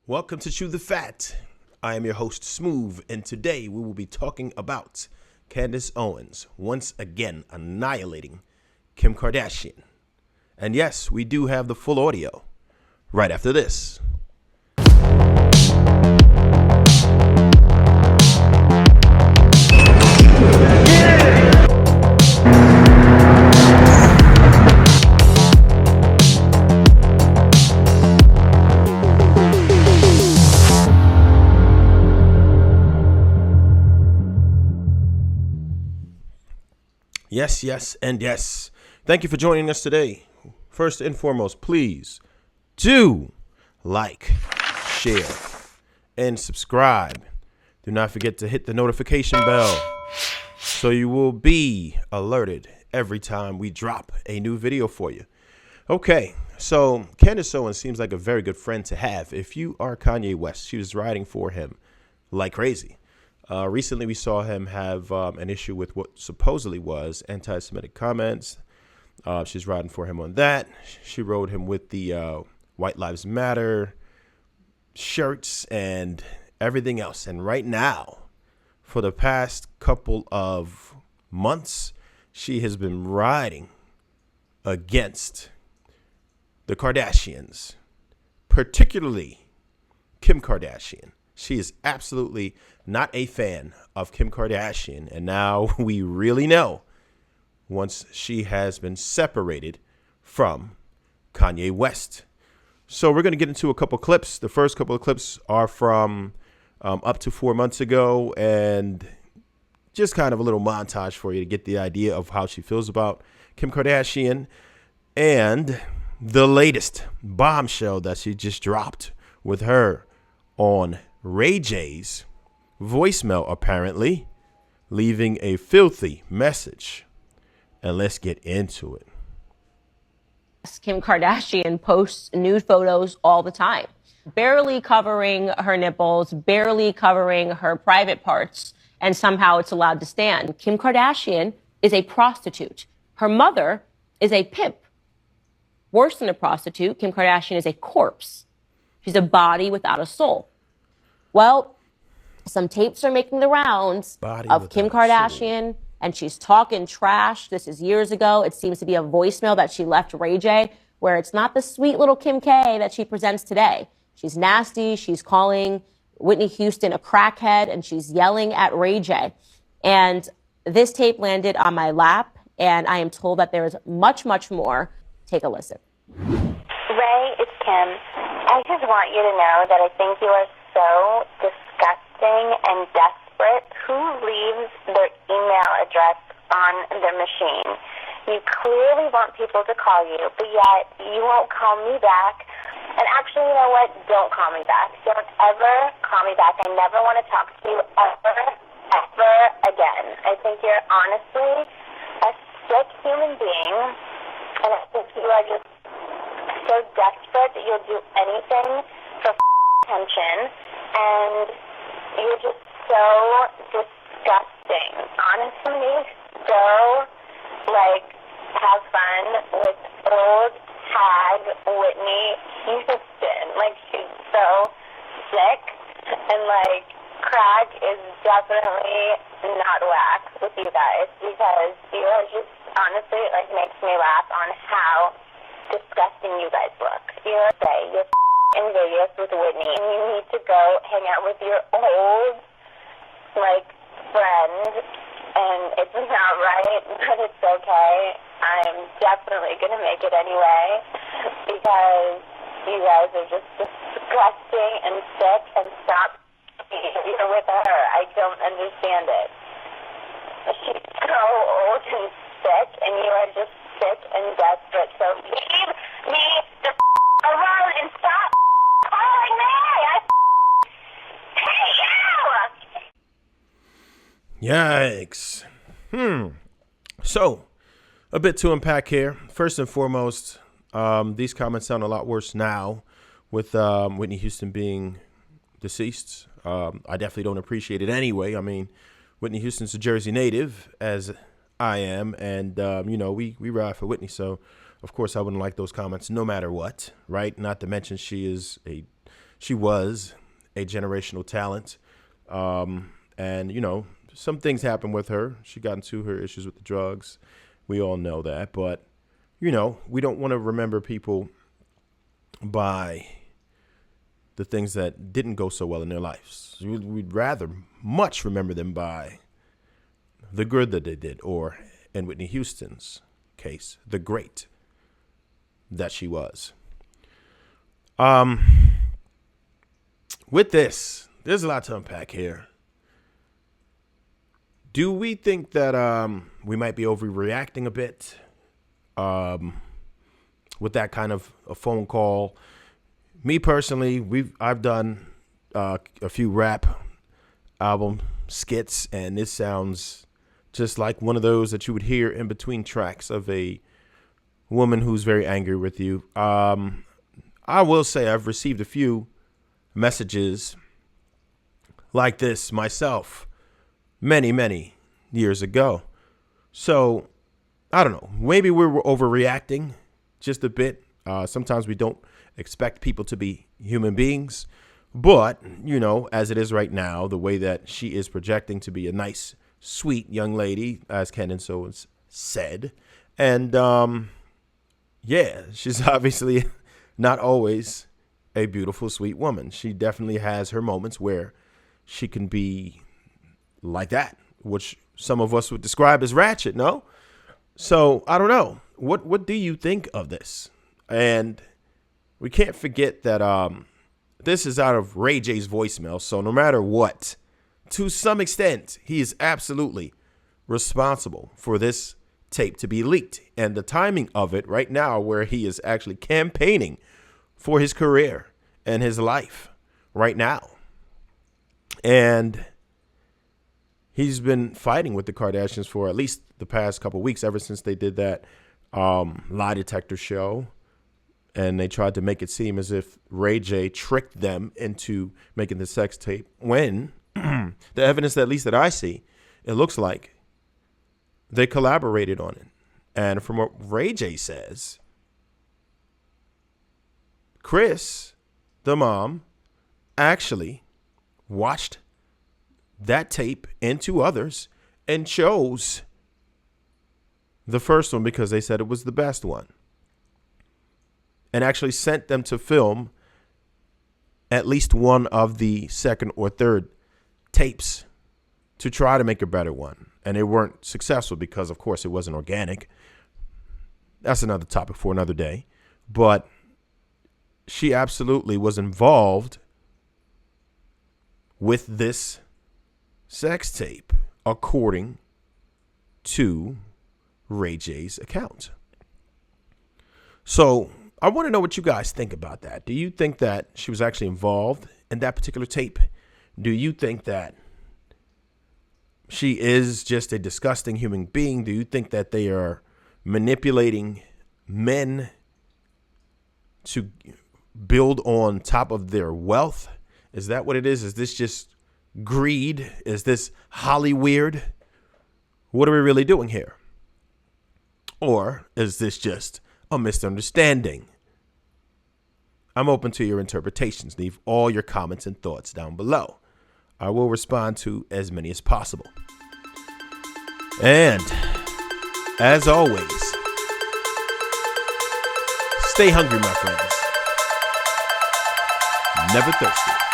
Welcome to Chew the Fat. I am your host, Smooth, and today we will be talking about Candace Owens once again annihilating Kim Kardashian. And yes, we do have the full audio right after this. Yes, and yes. Thank you for joining us today. First and foremost, please do like, share, and subscribe. Do not forget to hit the notification bell so you will be alerted every time we drop a new video for you. Okay, so Candace Owens seems like a very good friend to have. If you are Kanye West, she was riding for him like crazy. Recently, we saw him have an issue with what supposedly was anti-Semitic comments. She's riding for him on that. She rode him with the White Lives Matter shirts and everything else. And right now, for the past couple of months, she has been riding against the Kardashians, particularly Kim Kardashian. She is absolutely not a fan of Kim Kardashian. And now we really know once she has been separated from Kanye West. So we're going to get into a couple clips. The first couple of clips are from up to 4 months ago, and just kind of a little montage for you to get the idea of how she feels about Kim Kardashian and the latest bombshell that she just dropped with her on Ray J's voicemail, apparently leaving a filthy message. And let's get into it. Kim Kardashian posts nude photos all the time, barely covering her nipples, barely covering her private parts, and somehow it's allowed to stand. Kim Kardashian is a prostitute. Her mother is a pimp. Worse than a prostitute, Kim Kardashian is a corpse. She's a body without a soul. Well, some tapes are making the rounds of Kim Kardashian, and she's talking trash. This is years ago. It seems to be a voicemail that she left Ray J, where it's not the sweet little Kim K that she presents today. She's nasty. She's calling Whitney Houston a crackhead, and she's yelling at Ray J. And this tape landed on my lap, and I am told that there is much, much more. Take a listen. Ray, it's Kim. I just want you to know that I think you are so disgusting and desperate. Who leaves their email address on their machine? You clearly want people to call you, but yet you won't call me back. And actually, you know what? Don't call me back. Don't ever call me back. I never want to talk to you ever again. I think you're honestly a sick human being, and I think you are just so desperate that you'll do anything for attention, and you're just so disgusting. Honestly, so, have fun with old hag Whitney Houston. She's so sick, and, crack is definitely not whack with you guys, because you are just, honestly, makes me laugh on how disgusting you guys look. You're in Vegas with Whitney, and you need to go hang out with your old, friend, and it's not right, but it's okay. I'm definitely going to make it anyway, because you guys are just disgusting and sick, and stop you're with her. I don't understand it. She's so old and sick, and you are just sick and desperate, so leave me the alone and stop calling me. I hate you. Yikes. So, a bit to unpack here. First and foremost, these comments sound a lot worse now with Whitney Houston being deceased. I definitely don't appreciate it anyway. I mean, Whitney Houston's a Jersey native, as I am, and, we ride for Whitney, so of course I wouldn't like those comments no matter what, right? Not to mention she is a she was a generational talent. And, you know, some things happened with her. She got into her issues with the drugs. We all know that. But, you know, we don't want to remember people by the things that didn't go so well in their lives. We'd rather much remember them by the good that they did, or in Whitney Houston's case, the great that she was. With this, there's a lot to unpack here. Do we think that we might be overreacting a bit with that kind of a phone call? Me personally, I've done a few rap album skits, and this sounds just like one of those that you would hear in between tracks of a woman who's very angry with you. I will say I've received a few messages like this myself many, many years ago. So I don't know. Maybe we're overreacting just a bit. Sometimes we don't expect people to be human beings. But, you know, as it is right now, the way that she is projecting to be a nice, sweet young lady, as Candace Owens said. And, yeah, she's obviously not always a beautiful, sweet woman. She definitely has her moments where she can be like that, which some of us would describe as ratchet, no? So, I don't know. What do you think of this? And we can't forget that this is out of Ray J's voicemail. So no matter what, to some extent, he is absolutely responsible for this tape to be leaked. And the timing of it right now, where he is actually campaigning for his career and his life right now. And he's been fighting with the Kardashians for at least the past couple of weeks, ever since they did that lie detector show. And they tried to make it seem as if Ray J tricked them into making the sex tape, when the evidence, at least that I see, it looks like they collaborated on it. And from what Ray J says, Chris, the mom, actually watched that tape and 2 others and chose the first one because they said it was the best one. And actually sent them to film at least one of the second or third tapes to try to make a better one. And they weren't successful because, of course, it wasn't organic. That's another topic for another day. But she absolutely was involved with this sex tape, according to Ray J's account. So I want to know what you guys think about that. Do you think that she was actually involved in that particular tape? Do you think that she is just a disgusting human being? Do you think that they are manipulating men to build on top of their wealth? Is that what it is? Is this just greed? Is this Hollyweird? What are we really doing here? Or is this just a misunderstanding? I'm open to your interpretations. Leave all your comments and thoughts down below. I will respond to as many as possible. And as always, stay hungry, my friends. Never thirsty.